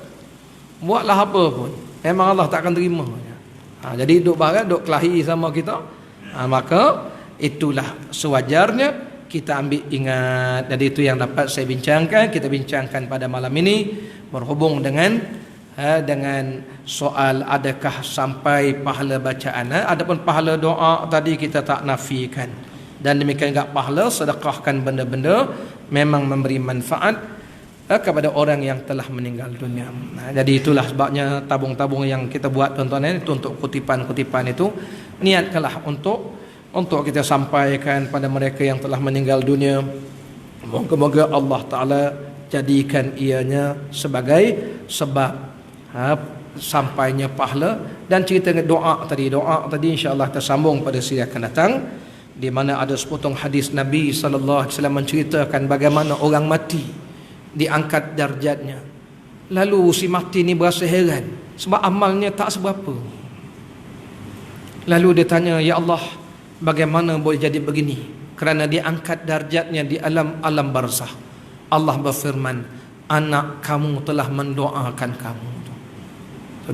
buatlah apa pun, memang Allah tak akan terima. Jadi duk barang, duk kelahi sama kita, maka itulah sewajarnya kita ambil ingat. Jadi itu yang dapat saya bincangkan, kita bincangkan pada malam ini berhubung dengan soal adakah sampai pahala bacaan. Adapun pahala doa tadi kita tak nafikan, dan demikian juga pahala sedekahkan benda-benda memang memberi manfaat kepada orang yang telah meninggal dunia. Jadi itulah sebabnya tabung-tabung yang kita buat tuan-tuan itu untuk kutipan-kutipan itu, niatkanlah untuk kita sampaikan pada mereka yang telah meninggal dunia. Moga-moga Allah Ta'ala jadikan ianya sebagai sebab sampainya pahala. Dan cerita doa tadi insya-Allah tersambung pada siri akan datang, di mana ada sepotong hadis Nabi sallallahu alaihi wasallam menceritakan bagaimana orang mati diangkat darjatnya. Lalu si mati ni berasa heran sebab amalnya tak seberapa. Lalu dia tanya, ya Allah, bagaimana boleh jadi begini? Kerana dia angkat darjatnya di alam barzah. Allah berfirman, anak kamu telah mendoakan kamu.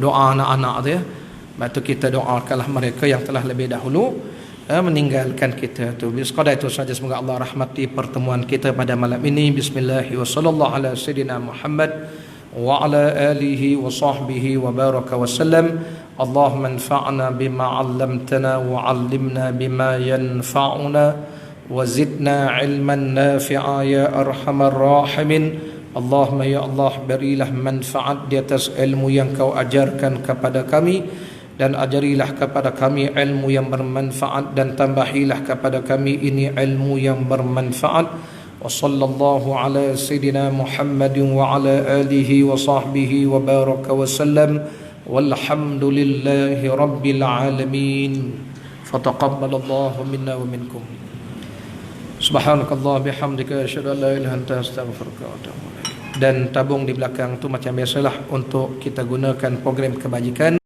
Doa anak-anak tu ya. Lepas tu kita doakanlah mereka yang telah lebih dahulu meninggalkan kita tu. Sekadar itu saja, semoga Allah rahmati pertemuan kita pada malam ini. Bismillahirrahmanirrahim. Wa sallallahu ala sayyidina Muhammad wa ala alihi wa sahbihi wa baraka wa sallam. Allahumma anfa'na bima 'allamtana wa 'allimna bima yanfa'una wa zidna 'ilman nafi'a ya arhamar rahimin. Allahumma ya Allah, berilah manfaat di atas ilmu yang kau ajarkan kepada kami, dan ajarilah kepada kami ilmu yang bermanfaat, dan tambahilah kepada kami ini ilmu yang bermanfaat. Wa sallallahu ala sayyidina Muhammadin wa ala alihi wa sahbihi wa baraka wa sallam. Walhamdulillahi rabbil alamin. Fataqabbalallahu minna wa minkum. Subhanakallah bihamdika asyhadu an la ilaha illa anta astaghfiruka wa atubu ilaik. Dan tabung di belakang tu macam biasalah untuk kita gunakan program kebajikan.